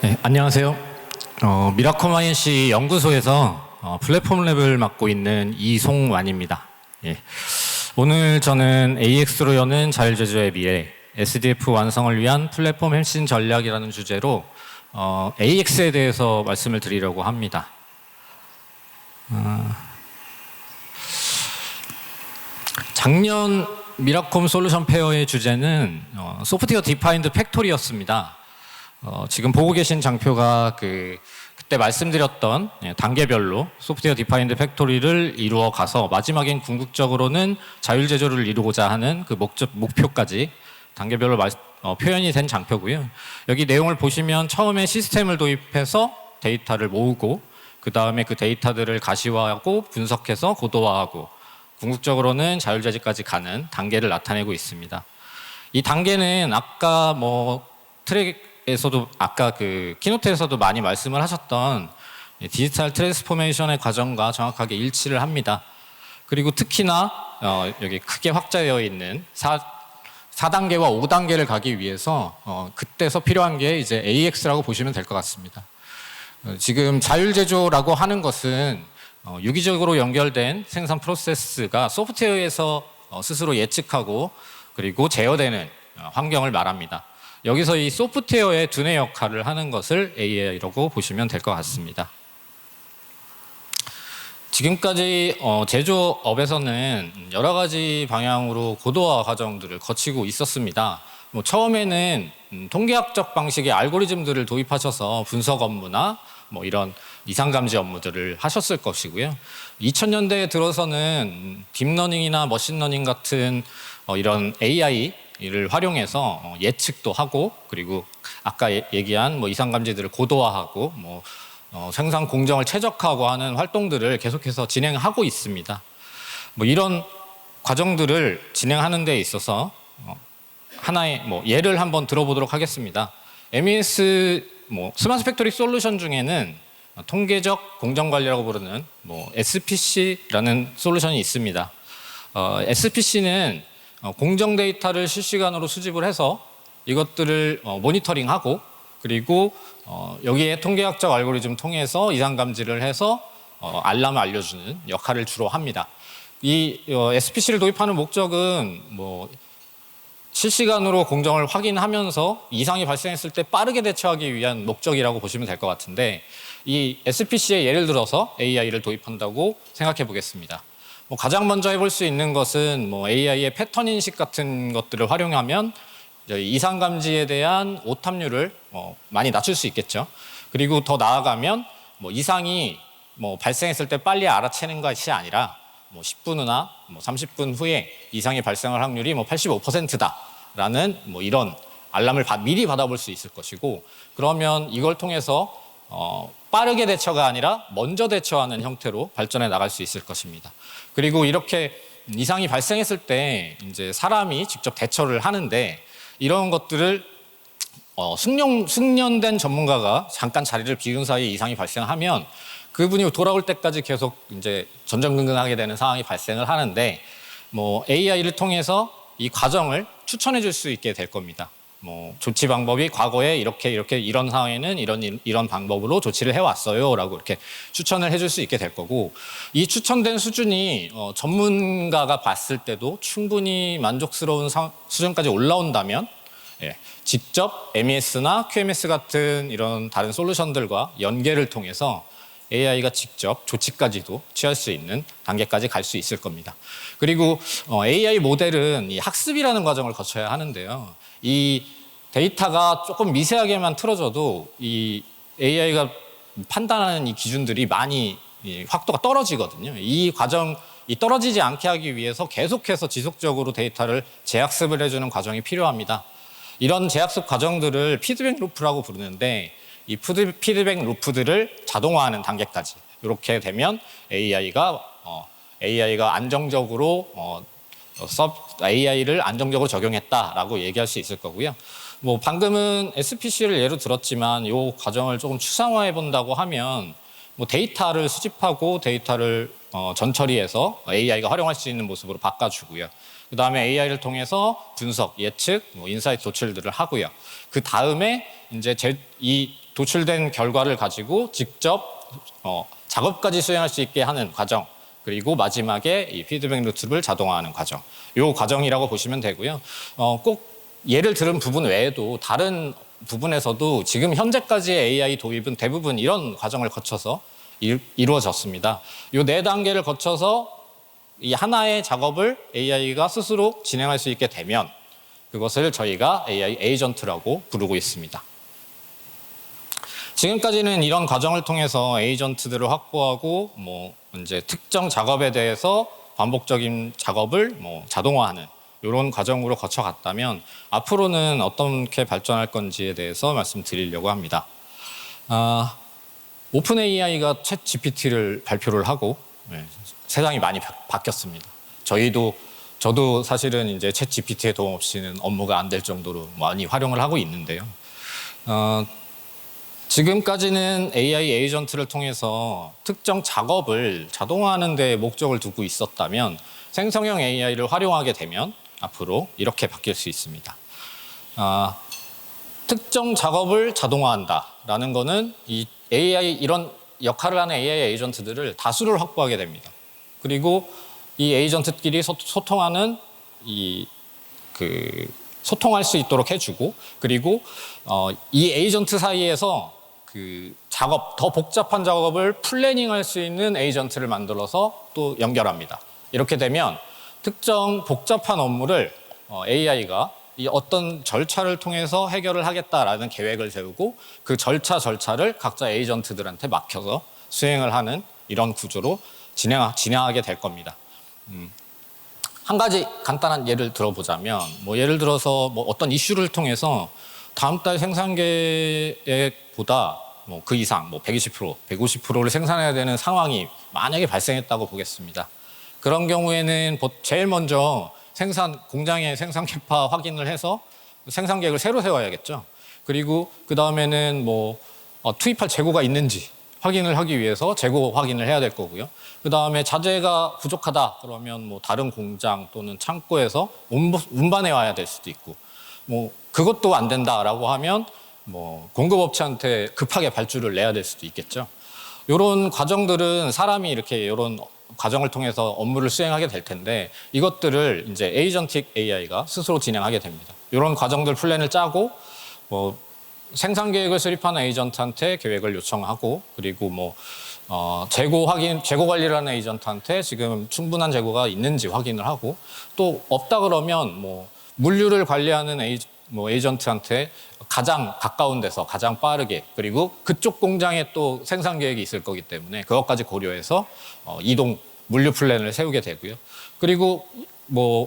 네, 안녕하세요. 미라콤INC 연구소에서 플랫폼 랩을 맡고 있는 이송완입니다. 예. 오늘 저는 AX로 여는 자율제조의 미래, SDF 완성을 위한 플랫폼 혁신 전략이라는 주제로 AX에 대해서 말씀을 드리려고 합니다. 작년 미라콤 솔루션 페어의 주제는 소프트웨어 디파인드 팩토리였습니다. 지금 보고 계신 장표가 그때 말씀드렸던 단계별로 소프트웨어 디파인드 팩토리를 이루어 가서 마지막엔 궁극적으로는 자율제조를 이루고자 하는 그 목표까지 단계별로 표현이 된 장표고요. 여기 내용을 보시면 처음에 시스템을 도입해서 데이터를 모으고 그 다음에 그 데이터들을 가시화하고 분석해서 고도화하고 궁극적으로는 자율제조까지 가는 단계를 나타내고 있습니다. 이 단계는 아까 트랙에서도 아까 키노트에서도 많이 말씀을 하셨던 디지털 트랜스포메이션의 과정과 정확하게 일치를 합니다. 그리고 특히나 여기 크게 확장되어 있는 4단계와 5단계를 가기 위해서 그때서 필요한 게 이제 AX라고 보시면 될 것 같습니다. 지금 자율제조라고 하는 것은 유기적으로 연결된 생산 프로세스가 소프트웨어에서 스스로 예측하고 그리고 제어되는 환경을 말합니다. 여기서 이 소프트웨어의 두뇌 역할을 하는 것을 AI라고 보시면 될 것 같습니다. 지금까지 제조업에서는 여러 가지 방향으로 고도화 과정들을 거치고 있었습니다. 처음에는 통계학적 방식의 알고리즘들을 도입하셔서 분석 업무나 이런 이상감지 업무들을 하셨을 것이고요. 2000년대에 들어서는 딥러닝이나 머신러닝 같은 이런 AI를 활용해서 예측도 하고 그리고 아까 얘기한 이상감지들을 고도화하고 생산 공정을 최적화하고 하는 활동들을 계속해서 진행하고 있습니다. 이런 과정들을 진행하는 데 있어서 하나의 예를 한번 들어보도록 하겠습니다. MES 스마트 팩토리 솔루션 중에는 통계적 공정관리라고 부르는 SPC라는 솔루션이 있습니다. SPC는 공정 데이터를 실시간으로 수집을 해서 이것들을 모니터링하고 그리고 여기에 통계학적 알고리즘 통해서 이상 감지를 해서 알람을 알려주는 역할을 주로 합니다. 이 SPC를 도입하는 목적은 실시간으로 공정을 확인하면서 이상이 발생했을 때 빠르게 대처하기 위한 목적이라고 보시면 될 것 같은데 이 SPC에 예를 들어서 AI를 도입한다고 생각해 보겠습니다. 가장 먼저 해볼 수 있는 것은 AI의 패턴 인식 같은 것들을 활용하면 이상 감지에 대한 오탑률을 많이 낮출 수 있겠죠. 그리고 더 나아가면 이상이 발생했을 때 빨리 알아채는 것이 아니라 10분 후나 30분 후에 이상이 발생할 확률이 85%다라는 이런 알람을 미리 받아볼 수 있을 것이고 그러면 이걸 통해서 빠르게 대처가 아니라 먼저 대처하는 형태로 발전해 나갈 수 있을 것입니다. 그리고 이렇게 이상이 발생했을 때 이제 사람이 직접 대처를 하는데 이런 것들을 숙련된 전문가가 잠깐 자리를 비운 사이에 이상이 발생하면 그분이 돌아올 때까지 계속 이제 전전긍긍하게 되는 상황이 발생을 하는데 AI를 통해서 이 과정을 추천해 줄 수 있게 될 겁니다. 조치 방법이 과거에 이렇게 이런 상황에는 이런 방법으로 조치를 해왔어요라고 이렇게 추천을 해줄 수 있게 될 거고 이 추천된 수준이 전문가가 봤을 때도 충분히 만족스러운 수준까지 올라온다면 직접 MES나 QMS 같은 이런 다른 솔루션들과 연계를 통해서 AI가 직접 조치까지도 취할 수 있는 단계까지 갈 수 있을 겁니다. 그리고 AI 모델은 이 학습이라는 과정을 거쳐야 하는데요. 이 데이터가 조금 미세하게만 틀어져도 이 AI가 판단하는 이 기준들이 많이 확도가 떨어지거든요. 이 떨어지지 않게 하기 위해서 계속해서 지속적으로 데이터를 재학습을 해주는 과정이 필요합니다. 이런 재학습 과정들을 피드백 루프라고 부르는데 이 피드백 루프들을 자동화하는 단계까지 이렇게 되면 AI가 안정적으로 AI를 안정적으로 적용했다라고 얘기할 수 있을 거고요. 방금은 SPC를 예로 들었지만 이 과정을 조금 추상화해 본다고 하면 데이터를 수집하고 데이터를 전처리해서 AI가 활용할 수 있는 모습으로 바꿔주고요. 그 다음에 AI를 통해서 분석, 예측, 인사이트 도출들을 하고요. 그 다음에 이제 이 도출된 결과를 가지고 직접 작업까지 수행할 수 있게 하는 과정, 그리고 마지막에 이 피드백 루트를 자동화하는 과정, 이 과정이라고 보시면 되고요. 꼭 예를 들은 부분 외에도 다른 부분에서도 지금 현재까지의 AI 도입은 대부분 이런 과정을 거쳐서 이루어졌습니다. 이 네 단계를 거쳐서 이 하나의 작업을 AI가 스스로 진행할 수 있게 되면 그것을 저희가 AI 에이전트라고 부르고 있습니다. 지금까지는 이런 과정을 통해서 에이전트들을 확보하고 이제 특정 작업에 대해서 반복적인 작업을 자동화하는 이런 과정으로 거쳐갔다면 앞으로는 어떻게 발전할 건지에 대해서 말씀드리려고 합니다. 오픈 AI가 챗 GPT를 발표를 하고 세상이 많이 바뀌었습니다. 저도 사실은 이제 챗 GPT의 도움 없이는 업무가 안 될 정도로 많이 활용을 하고 있는데요. 지금까지는 AI 에이전트를 통해서 특정 작업을 자동화하는 데 목적을 두고 있었다면 생성형 AI를 활용하게 되면 앞으로 이렇게 바뀔 수 있습니다. 특정 작업을 자동화한다라는 거는 이 AI 이런 역할을 하는 AI 에이전트들을 다수를 확보하게 됩니다. 그리고 이 에이전트끼리 소통하는 소통할 수 있도록 해주고, 그리고 이 에이전트 사이에서 더 복잡한 작업을 플래닝할 수 있는 에이전트를 만들어서 또 연결합니다. 이렇게 되면 특정 복잡한 업무를 AI가 이 어떤 절차를 통해서 해결을 하겠다라는 계획을 세우고 그 절차를 각자 에이전트들한테 맡겨서 수행을 하는 이런 구조로 진행하게 될 겁니다. 한 가지 간단한 예를 들어보자면 예를 들어서 어떤 이슈를 통해서 다음 달 생산 계획보다 그 이상 120%, 150%를 생산해야 되는 상황이 만약에 발생했다고 보겠습니다. 그런 경우에는 제일 먼저 공장의 생산 캐파 확인을 해서 생산 계획을 새로 세워야겠죠. 그리고 그 다음에는 투입할 재고가 있는지 확인을 하기 위해서 재고 확인을 해야 될 거고요. 그 다음에 자재가 부족하다 그러면 다른 공장 또는 창고에서 운반해 와야 될 수도 있고, 그것도 안 된다라고 하면 공급업체한테 급하게 발주를 내야 될 수도 있겠죠. 이런 과정들은 사람이 이렇게 이런 과정을 통해서 업무를 수행하게 될 텐데 이것들을 이제 에이전틱 AI가 스스로 진행하게 됩니다. 이런 과정들 플랜을 짜고 생산 계획을 수립하는 에이전트한테 계획을 요청하고, 그리고 재고 관리를 하는 에이전트한테 지금 충분한 재고가 있는지 확인을 하고, 또 없다 그러면 물류를 관리하는 에이전트한테 가장 가까운 데서 가장 빠르게, 그리고 그쪽 공장에 또 생산 계획이 있을 거기 때문에 그것까지 고려해서 이동 물류 플랜을 세우게 되고요. 그리고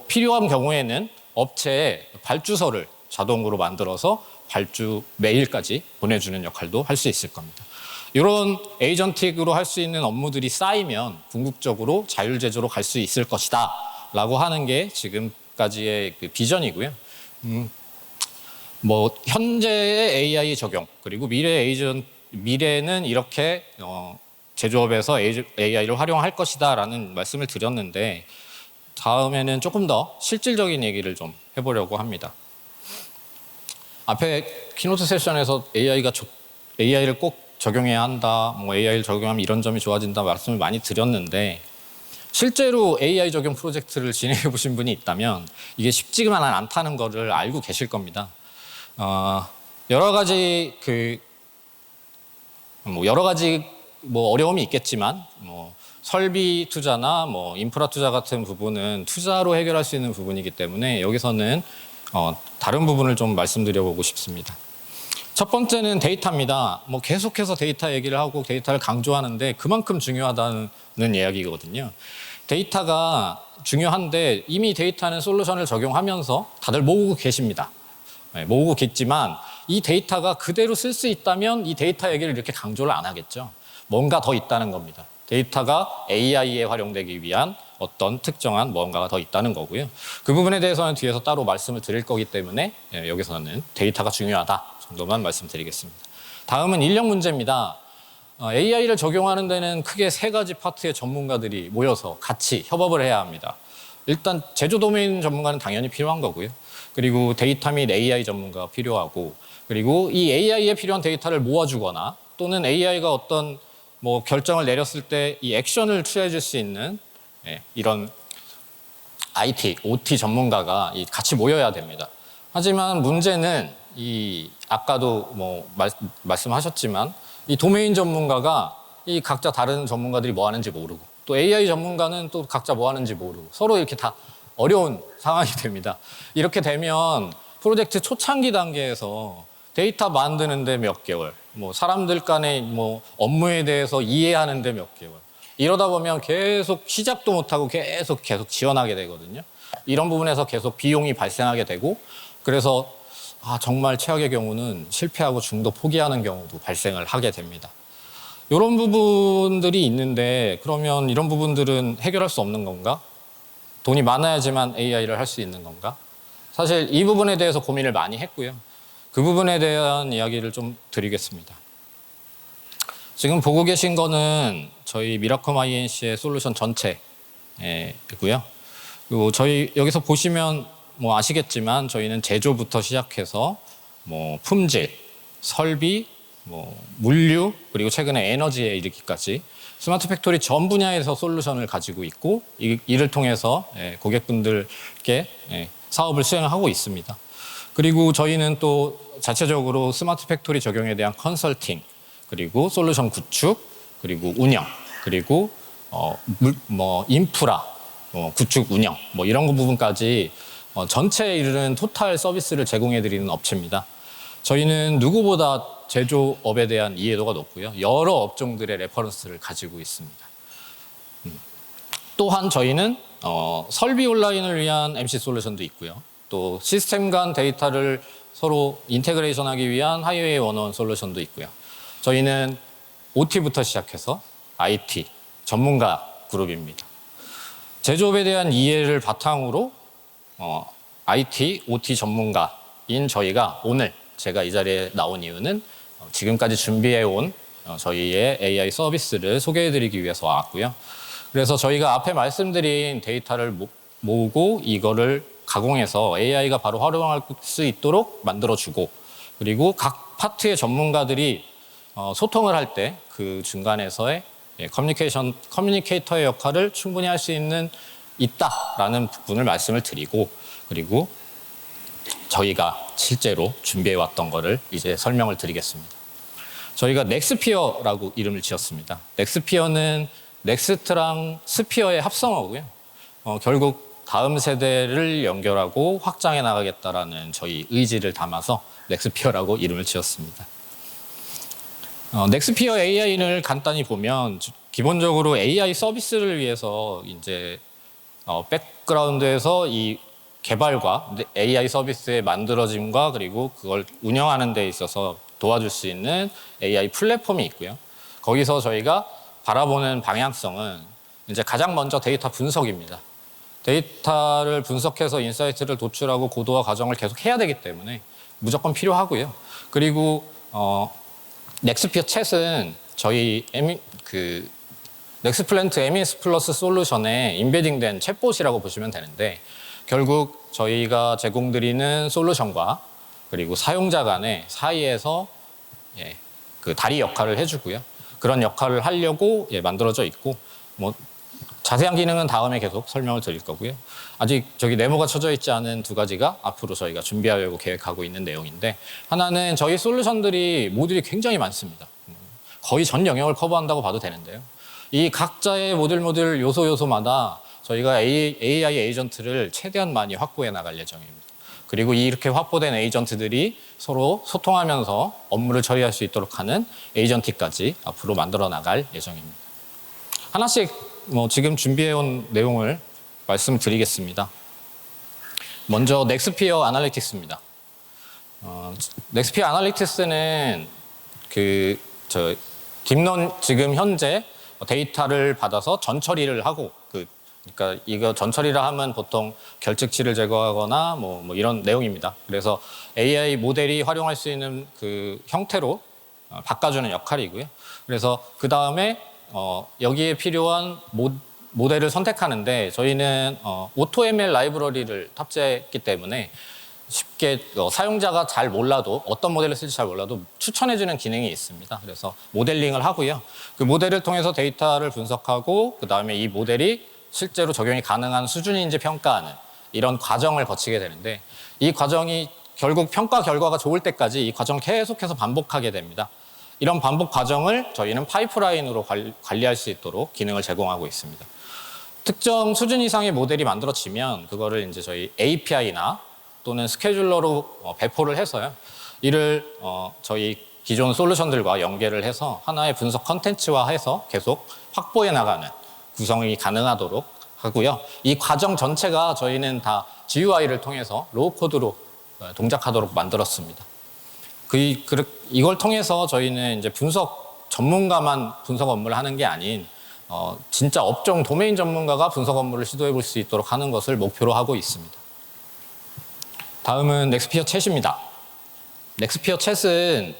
필요한 경우에는 업체에 발주서를 자동으로 만들어서 발주 메일까지 보내주는 역할도 할 수 있을 겁니다. 이런 에이전틱으로 할 수 있는 업무들이 쌓이면 궁극적으로 자율제조로 갈 수 있을 것이다 라고 하는 게 지금까지의 비전이고요. 현재의 AI 적용, 그리고 미래는 이렇게 제조업에서 AI를 활용할 것이다 라는 말씀을 드렸는데, 다음에는 조금 더 실질적인 얘기를 좀 해보려고 합니다. 앞에 키노트 세션에서 AI를 꼭 적용해야 한다, AI를 적용하면 이런 점이 좋아진다 말씀을 많이 드렸는데, 실제로 AI 적용 프로젝트를 진행해 보신 분이 있다면 이게 쉽지만 않다는 거를 알고 계실 겁니다. 여러 가지 어려움이 있겠지만 설비 투자나 인프라 투자 같은 부분은 투자로 해결할 수 있는 부분이기 때문에 여기서는 다른 부분을 좀 말씀드려보고 싶습니다. 첫 번째는 데이터입니다. 계속해서 데이터 얘기를 하고 데이터를 강조하는데 그만큼 중요하다는 이야기거든요. 데이터가 중요한데 이미 데이터는 솔루션을 적용하면서 다들 모으고 계십니다. 모으고 계지만 이 데이터가 그대로 쓸 수 있다면 이 데이터 얘기를 이렇게 강조를 안 하겠죠. 뭔가 더 있다는 겁니다. 데이터가 AI에 활용되기 위한 어떤 특정한 뭔가가 더 있다는 거고요. 그 부분에 대해서는 뒤에서 따로 말씀을 드릴 거기 때문에 여기서는 데이터가 중요하다 정도만 말씀드리겠습니다. 다음은 인력 문제입니다. AI를 적용하는 데는 크게 세 가지 파트의 전문가들이 모여서 같이 협업을 해야 합니다. 일단 제조 도메인 전문가는 당연히 필요한 거고요. 그리고 데이터 및 AI 전문가가 필요하고, 그리고 이 AI에 필요한 데이터를 모아주거나 또는 AI가 어떤 뭐 결정을 내렸을 때 이 액션을 취해줄 수 있는 이런 IT, OT 전문가가 같이 모여야 됩니다. 하지만 문제는 이 아까도 뭐 말씀하셨지만 이 도메인 전문가가 이 각자 다른 전문가들이 뭐 하는지 모르고 또 AI 전문가는 또 각자 뭐 하는지 모르고 서로 이렇게 다 어려운 상황이 됩니다. 이렇게 되면 프로젝트 초창기 단계에서 데이터 만드는데 몇 개월, 뭐 사람들 간의 뭐 업무에 대해서 이해하는데 몇 개월, 이러다 보면 계속 시작도 못하고 계속 지원하게 되거든요. 이런 부분에서 계속 비용이 발생하게 되고 그래서 정말 최악의 경우는 실패하고 중도 포기하는 경우도 발생을 하게 됩니다. 이런 부분들이 있는데 그러면 이런 부분들은 해결할 수 없는 건가? 돈이 많아야지만 AI를 할 수 있는 건가? 사실 이 부분에 대해서 고민을 많이 했고요. 그 부분에 대한 이야기를 좀 드리겠습니다. 지금 보고 계신 거는 저희 미라컴 INC의 솔루션 전체이고요. 그리고 저희 여기서 보시면 뭐 아시겠지만 저희는 제조부터 시작해서 뭐 품질, 설비, 뭐 물류, 그리고 최근에 에너지에 이르기까지 스마트 팩토리 전 분야에서 솔루션을 가지고 있고 이를 통해서 고객분들께 사업을 수행하고 있습니다. 그리고 저희는 또 자체적으로 스마트 팩토리 적용에 대한 컨설팅, 그리고 솔루션 구축, 그리고 운영, 그리고 인프라, 구축 운영, 뭐 이런 부분까지 전체에 이르는 토탈 서비스를 제공해드리는 업체입니다. 저희는 누구보다 제조업에 대한 이해도가 높고요. 여러 업종들의 레퍼런스를 가지고 있습니다. 또한 저희는 설비 온라인을 위한 MC 솔루션도 있고요. 또 시스템 간 데이터를 서로 인테그레이션하기 위한 하이웨이 원어원 솔루션도 있고요. 저희는 OT부터 시작해서 IT 전문가 그룹입니다. 제조업에 대한 이해를 바탕으로 IT, OT 전문가인 저희가 오늘 제가 이 자리에 나온 이유는 지금까지 준비해온 저희의 AI 서비스를 소개해드리기 위해서 왔고요. 그래서 저희가 앞에 말씀드린 데이터를 모으고 이거를 가공해서 AI가 바로 활용할 수 있도록 만들어주고 그리고 각 파트의 전문가들이 소통을 할 때 그 중간에서의 커뮤니케이터의 역할을 충분히 할 수 있다라는 부분을 말씀을 드리고 그리고 저희가 실제로 준비해왔던 거를 이제 설명을 드리겠습니다. 저희가 넥스피어라고 이름을 지었습니다. 넥스피어는 넥스트랑 스피어의 합성어고요. 결국 다음 세대를 연결하고 확장해 나가겠다라는 저희 의지를 담아서 넥스피어라고 이름을 지었습니다. 넥스피어 AI를 간단히 보면 기본적으로 AI 서비스를 위해서 이제 백그라운드에서 이 개발과 AI 서비스의 만들어짐과 그리고 그걸 운영하는 데 있어서 도와줄 수 있는 AI 플랫폼이 있고요. 거기서 저희가 바라보는 방향성은 이제 가장 먼저 데이터 분석입니다. 데이터를 분석해서 인사이트를 도출하고 고도화 과정을 계속 해야 되기 때문에 무조건 필요하고요. 그리고 넥스피어 챗은 저희 넥스플랜트 MES 플러스 솔루션에 인베딩된 챗봇이라고 보시면 되는데 결국 저희가 제공드리는 솔루션과 그리고 사용자 간의 사이에서 그 다리 역할을 해주고요. 그런 역할을 하려고 만들어져 있고 뭐 자세한 기능은 다음에 계속 설명을 드릴 거고요. 아직 저기 네모가 쳐져 있지 않은 두 가지가 앞으로 저희가 준비하려고 계획하고 있는 내용인데 하나는 저희 솔루션들이 모듈이 굉장히 많습니다. 거의 전 영역을 커버한다고 봐도 되는데요. 이 각자의 모듈 요소마다 저희가 AI 에이전트를 최대한 많이 확보해 나갈 예정입니다. 그리고 이렇게 확보된 에이전트들이 서로 소통하면서 업무를 처리할 수 있도록 하는 에이전트까지 앞으로 만들어 나갈 예정입니다. 하나씩 지금 준비해온 내용을 말씀드리겠습니다. 먼저 넥스피어 아날리틱스입니다. 넥스피어 아날리틱스는 딥런 지금 현재 데이터를 받아서 전처리를 하고 그러니까 이거 전처리를 하면 보통 결측치를 제거하거나 뭐 이런 내용입니다. 그래서 AI 모델이 활용할 수 있는 그 형태로 바꿔주는 역할이고요. 그래서 그 다음에 여기에 필요한 모델을 선택하는데 저희는 AutoML 라이브러리를 탑재했기 때문에 쉽게 사용자가 잘 몰라도 어떤 모델을 쓸지 잘 몰라도 추천해주는 기능이 있습니다. 그래서 모델링을 하고요. 그 모델을 통해서 데이터를 분석하고 그 다음에 이 모델이 실제로 적용이 가능한 수준인지 평가하는 이런 과정을 거치게 되는데 이 과정이 결국 평가 결과가 좋을 때까지 이 과정을 계속해서 반복하게 됩니다. 이런 반복 과정을 저희는 파이프라인으로 관리할 수 있도록 기능을 제공하고 있습니다. 특정 수준 이상의 모델이 만들어지면 그거를 이제 저희 API나 또는 스케줄러로 배포를 해서요. 이를 저희 기존 솔루션들과 연계를 해서 하나의 분석 컨텐츠화해서 계속 확보해 나가는 구성이 가능하도록 하고요. 이 과정 전체가 저희는 다 GUI를 통해서 로우 코드로 동작하도록 만들었습니다. 이걸 통해서 저희는 이제 분석 전문가만 분석 업무를 하는 게 아닌 진짜 업종 도메인 전문가가 분석 업무를 시도해 볼 수 있도록 하는 것을 목표로 하고 있습니다. 다음은 넥스피어 챗입니다. 넥스피어 챗은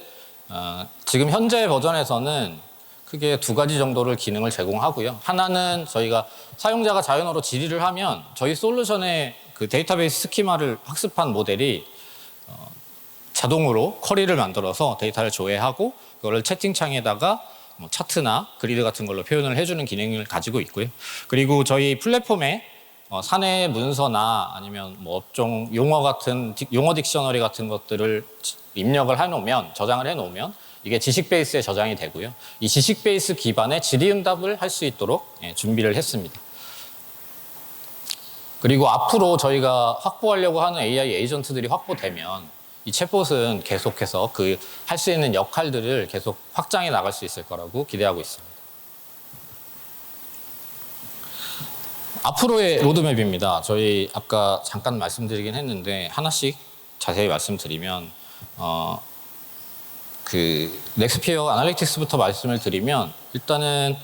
지금 현재 버전에서는 크게 두 가지 정도를 기능을 제공하고요. 하나는 저희가 사용자가 자연어로 질의를 하면 저희 솔루션의 그 데이터베이스 스키마를 학습한 모델이 자동으로 쿼리를 만들어서 데이터를 조회하고 그거를 채팅창에다가 뭐 차트나 그리드 같은 걸로 표현을 해주는 기능을 가지고 있고요. 그리고 저희 플랫폼에 사내 문서나 아니면 뭐 업종 용어 같은 용어 딕셔너리 같은 것들을 입력을 해놓으면 저장을 해놓으면 이게 지식 베이스에 저장이 되고요. 이 지식 베이스 기반의 질의응답을 할 수 있도록 준비를 했습니다. 그리고 앞으로 저희가 확보하려고 하는 AI 에이전트들이 확보되면 이 챗봇은 계속해서 그 할 수 있는 역할들을 계속 확장해 나갈 수 있을 거라고 기대하고 있습니다. 앞으로의 로드맵입니다. 저희 아까 잠깐 말씀드리긴 했는데 하나씩 자세히 말씀드리면 그 넥스피어 아날리틱스부터 말씀을 드리면 일단은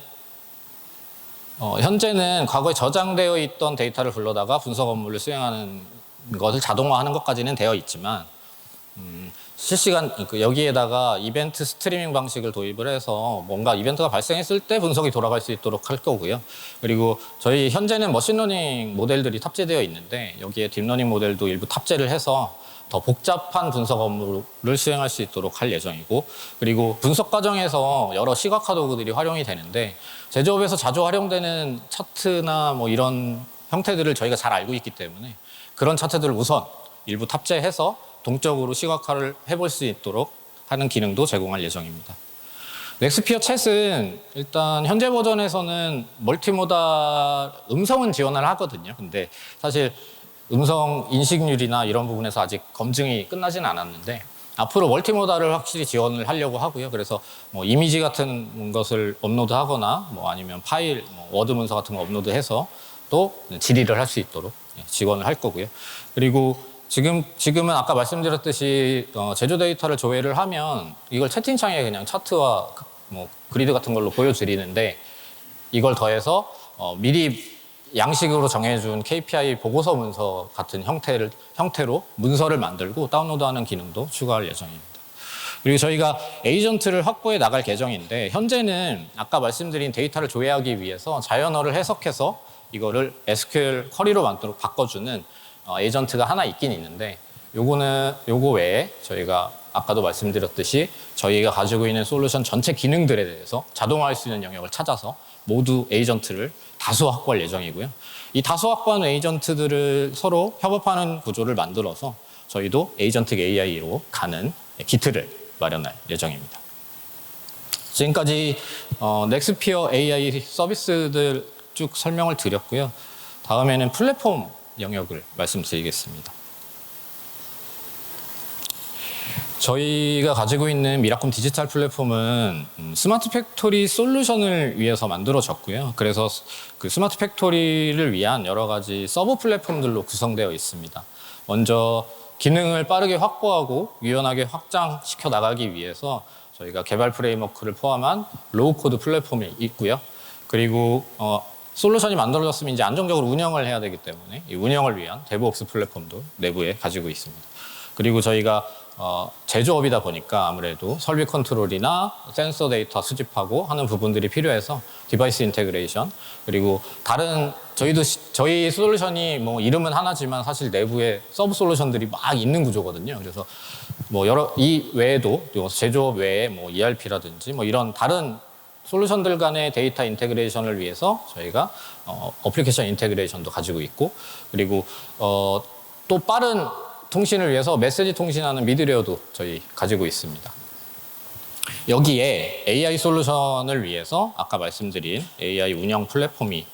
현재는 과거에 저장되어 있던 데이터를 불러다가 분석 업무를 수행하는 것을 자동화하는 것까지는 되어 있지만 실시간 여기에다가 이벤트 스트리밍 방식을 도입을 해서 뭔가 이벤트가 발생했을 때 분석이 돌아갈 수 있도록 할 거고요. 그리고 저희 현재는 머신러닝 모델들이 탑재되어 있는데 여기에 딥러닝 모델도 일부 탑재를 해서 더 복잡한 분석 업무를 수행할 수 있도록 할 예정이고 그리고 분석 과정에서 여러 시각화 도구들이 활용이 되는데 제조업에서 자주 활용되는 차트나 뭐 이런 형태들을 저희가 잘 알고 있기 때문에 그런 차트들을 우선 일부 탑재해서 동적으로 시각화를 해볼 수 있도록 하는 기능도 제공할 예정입니다. 넥스피어 챗은 일단 현재 버전에서는 멀티모달 음성은 지원을 하거든요. 근데 사실 음성 인식률이나 이런 부분에서 아직 검증이 끝나지는 않았는데 앞으로 멀티모달을 확실히 지원을 하려고 하고요. 그래서 뭐 이미지 같은 것을 업로드하거나 뭐 아니면 파일, 뭐 워드 문서 같은 거 업로드해서 또 질의를 할 수 있도록 지원을 할 거고요. 그리고 지금은 아까 말씀드렸듯이 제조 데이터를 조회를 하면 이걸 채팅창에 그냥 차트와 뭐 그리드 같은 걸로 보여드리는데 이걸 더해서 미리 양식으로 정해준 KPI 보고서 문서 같은 형태로 문서를 만들고 다운로드하는 기능도 추가할 예정입니다. 그리고 저희가 에이전트를 확보해 나갈 계정인데 현재는 아까 말씀드린 데이터를 조회하기 위해서 자연어를 해석해서 이거를 SQL 쿼리로 바꿔주는 에이전트가 하나 있긴 있는데 요거 외에 저희가 아까도 말씀드렸듯이 저희가 가지고 있는 솔루션 전체 기능들에 대해서 자동화할 수 있는 영역을 찾아서 모두 에이전트를 다수 확보할 예정이고요. 이 다수 확보하는 에이전트들을 서로 협업하는 구조를 만들어서 저희도 에이전틱 AI로 가는 기틀을 마련할 예정입니다. 지금까지 넥스피어 AI 서비스들 쭉 설명을 드렸고요. 다음에는 플랫폼 영역을 말씀드리겠습니다. 저희가 가지고 있는 미라콤 디지털 플랫폼은 스마트 팩토리 솔루션을 위해서 만들어졌고요. 그래서 그 스마트 팩토리를 위한 여러 가지 서브 플랫폼들로 구성되어 있습니다. 먼저 기능을 빠르게 확보하고 유연하게 확장시켜 나가기 위해서 저희가 개발 프레임워크를 포함한 로우 코드 플랫폼이 있고요. 그리고 솔루션이 만들어졌으면 이제 안정적으로 운영을 해야 되기 때문에 이 운영을 위한 데브옵스 플랫폼도 내부에 가지고 있습니다. 그리고 저희가 제조업이다 보니까 아무래도 설비 컨트롤이나 센서 데이터 수집하고 하는 부분들이 필요해서 디바이스 인테그레이션, 그리고 다른 저희 솔루션이 뭐 이름은 하나지만 사실 내부에 서브 솔루션들이 막 있는 구조거든요. 그래서 뭐 이 외에도 제조업 외에 뭐 ERP라든지 뭐 이런 다른 솔루션들 간의 데이터 인테그레이션을 위해서 저희가 어플리케이션 인테그레이션도 가지고 있고, 그리고 또 빠른 통신을 위해서 메시지 통신하는 미드레어도 저희 가지고 있습니다. 여기에 AI 솔루션을 위해서 아까 말씀드린 AI 운영 플랫폼이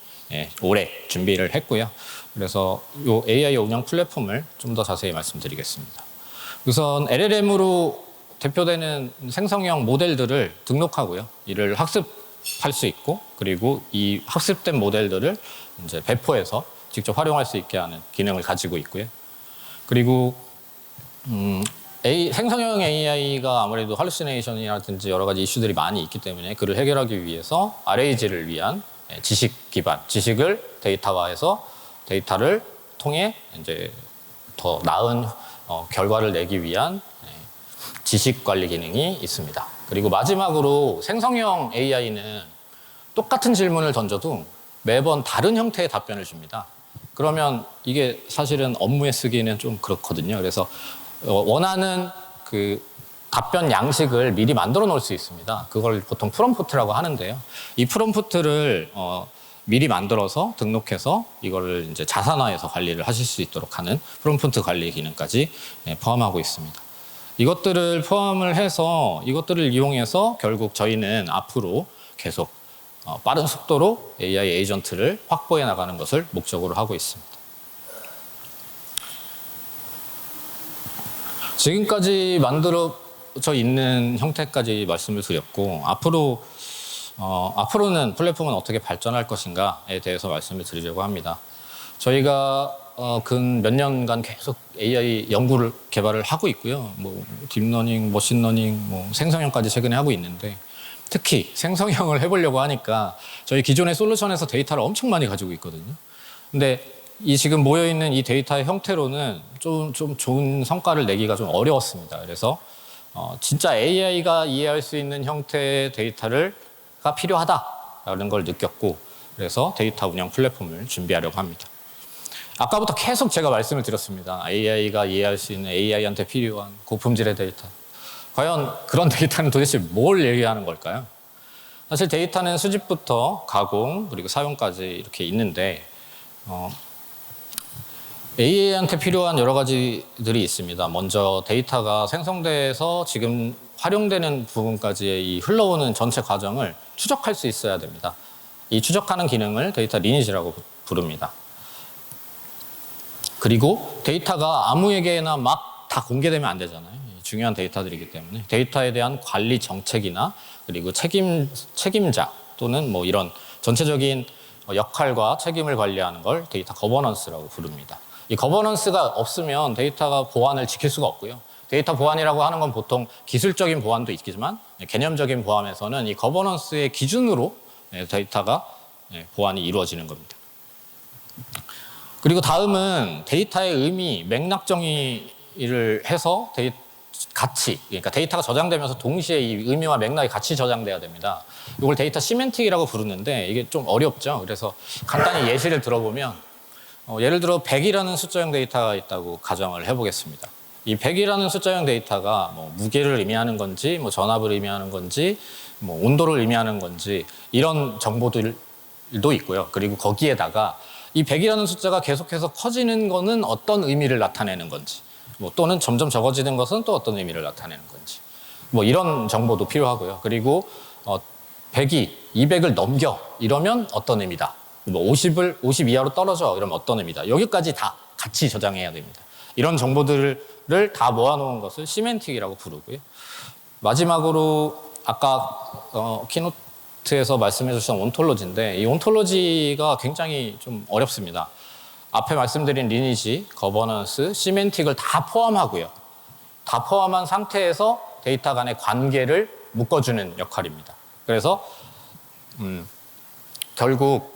올해 준비를 했고요. 그래서 이 AI 운영 플랫폼을 좀 더 자세히 말씀드리겠습니다. 우선 LLM으로 대표되는 생성형 모델들을 등록하고요. 이를 학습할 수 있고, 그리고 이 학습된 모델들을 이제 배포해서 직접 활용할 수 있게 하는 기능을 가지고 있고요. 그리고 생성형 AI가 아무래도 할루시네이션이라든지 여러 가지 이슈들이 많이 있기 때문에 그를 해결하기 위해서 RAG를 위한 지식 기반, 지식을 데이터화해서 데이터를 통해 이제 더 나은 결과를 내기 위한 지식 관리 기능이 있습니다. 그리고 마지막으로 생성형 AI는 똑같은 질문을 던져도 매번 다른 형태의 답변을 줍니다. 그러면 이게 사실은 업무에 쓰기는 좀 그렇거든요. 그래서 원하는 그 답변 양식을 미리 만들어 놓을 수 있습니다. 그걸 보통 프롬프트라고 하는데요. 이 프롬프트를 미리 만들어서 등록해서 이거를 이제 자산화해서 관리를 하실 수 있도록 하는 프롬프트 관리 기능까지 포함하고 있습니다. 이것들을 포함을 해서 이것들을 이용해서 결국 저희는 앞으로 계속 빠른 속도로 AI 에이전트를 확보해 나가는 것을 목적으로 하고 있습니다. 지금까지 만들어져 있는 형태까지 말씀을 드렸고, 앞으로는 플랫폼은 어떻게 발전할 것인가에 대해서 말씀을 드리려고 합니다. 저희가 근 몇 년간 계속 AI 연구를 개발을 하고 있고요. 뭐 딥러닝, 머신러닝, 뭐 생성형까지 최근에 하고 있는데, 특히 생성형을 해보려고 하니까 저희 기존의 솔루션에서 데이터를 엄청 많이 가지고 있거든요. 근데 이 지금 모여있는 이 데이터의 형태로는 좀 좋은 성과를 내기가 좀 어려웠습니다. 그래서 진짜 AI가 이해할 수 있는 형태의 데이터가 필요하다라는 걸 느꼈고, 그래서 데이터 운영 플랫폼을 준비하려고 합니다. 아까부터 계속 제가 말씀을 드렸습니다. AI가 이해할 수 있는 AI한테 필요한 고품질의 데이터. 과연 그런 데이터는 도대체 뭘 얘기하는 걸까요? 사실 데이터는 수집부터 가공, 그리고 사용까지 이렇게 있는데 AI한테 필요한 여러 가지들이 있습니다. 먼저 데이터가 생성돼서 지금 활용되는 부분까지의 이 흘러오는 전체 과정을 추적할 수 있어야 됩니다. 이 추적하는 기능을 데이터 리니지라고 부릅니다. 그리고 데이터가 아무에게나 막 다 공개되면 안 되잖아요. 중요한 데이터들이기 때문에 데이터에 대한 관리 정책이나 그리고 책임자 또는 뭐 이런 전체적인 역할과 책임을 관리하는 걸 데이터 거버넌스라고 부릅니다. 이 거버넌스가 없으면 데이터가 보안을 지킬 수가 없고요. 데이터 보안이라고 하는 건 보통 기술적인 보안도 있겠지만 개념적인 보안에서는 이 거버넌스의 기준으로 데이터가 보안이 이루어지는 겁니다. 그리고 다음은 데이터의 의미, 맥락 정의를 해서 같이, 그러니까 데이터가 저장되면서 동시에 이 의미와 맥락이 같이 저장돼야 됩니다. 이걸 데이터 시멘틱이라고 부르는데 이게 좀 어렵죠. 그래서 간단히 예시를 들어보면 예를 들어 100이라는 숫자형 데이터가 있다고 가정을 해보겠습니다. 이 100이라는 숫자형 데이터가 뭐 무게를 의미하는 건지, 뭐 전압을 의미하는 건지, 뭐 온도를 의미하는 건지 이런 정보들도 있고요. 그리고 거기에다가 이 100이라는 숫자가 계속해서 커지는 거는 어떤 의미를 나타내는 건지, 뭐 또는 점점 적어지는 것은 또 어떤 의미를 나타내는 건지, 뭐 이런 정보도 필요하고요. 그리고 100이 200을 넘겨 이러면 어떤 의미다. 뭐 50 이하로 떨어져 이러면 어떤 의미다. 여기까지 다 같이 저장해야 됩니다. 이런 정보들을 다 모아놓은 것을 시멘틱이라고 부르고요. 마지막으로 아까 키노트에서 말씀해 주신 온톨로지인데 이 온톨로지가 굉장히 좀 어렵습니다. 앞에 말씀드린 리니지, 거버넌스, 시멘틱을 다 포함하고요. 다 포함한 상태에서 데이터 간의 관계를 묶어주는 역할입니다. 그래서 결국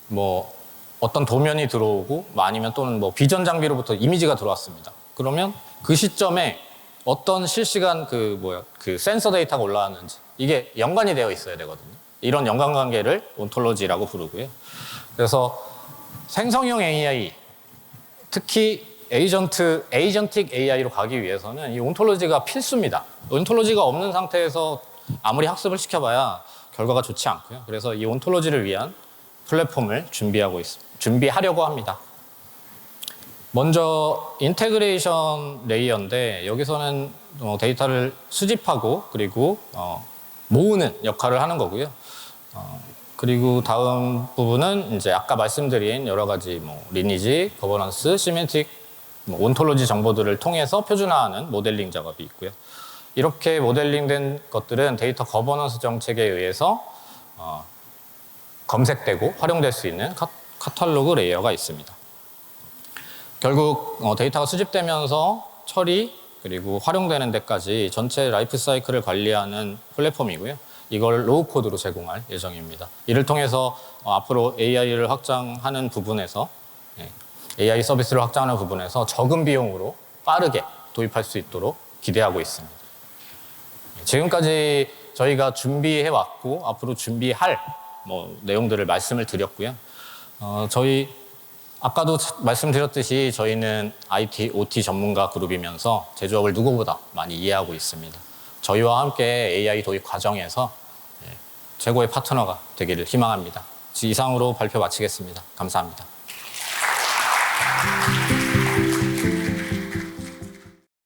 뭐 어떤 도면이 들어오고 아니면 또는 뭐 비전 장비로부터 이미지가 들어왔습니다. 그러면 그 시점에 어떤 실시간 그 센서 데이터가 올라왔는지 이게 연관이 되어 있어야 되거든요. 이런 연관관계를 온톨로지라고 부르고요. 그래서 생성형 AI, 특히 에이전틱 AI로 가기 위해서는 이 온톨로지가 필수입니다. 온톨로지가 없는 상태에서 아무리 학습을 시켜봐야 결과가 좋지 않고요. 그래서 이 온톨로지를 위한 플랫폼을 준비하려고 합니다. 먼저 인테그레이션 레이어인데 여기서는 데이터를 수집하고 그리고 모으는 역할을 하는 거고요. 그리고 다음 부분은 이제 아까 말씀드린 여러 가지 리니지, 거버넌스, 시멘틱, 온톨로지 정보들을 통해서 표준화하는 모델링 작업이 있고요. 이렇게 모델링된 것들은 데이터 거버넌스 정책에 의해서 검색되고 활용될 수 있는 카탈로그 레이어가 있습니다. 결국 데이터가 수집되면서 처리 그리고 활용되는 데까지 전체 라이프 사이클을 관리하는 플랫폼이고요. 이걸 로우 코드로 제공할 예정입니다. 이를 통해서 앞으로 AI를 확장하는 부분에서 AI 서비스를 확장하는 부분에서 적은 비용으로 빠르게 도입할 수 있도록 기대하고 있습니다. 지금까지 저희가 준비해왔고 앞으로 준비할 내용들을 말씀을 드렸고요. 저희 아까도 말씀드렸듯이 저희는 IT, OT 전문가 그룹이면서 제조업을 누구보다 많이 이해하고 있습니다. 저희와 함께 AI 도입 과정에서 최고의 파트너가 되기를 희망합니다. 이상으로 발표 마치겠습니다. 감사합니다.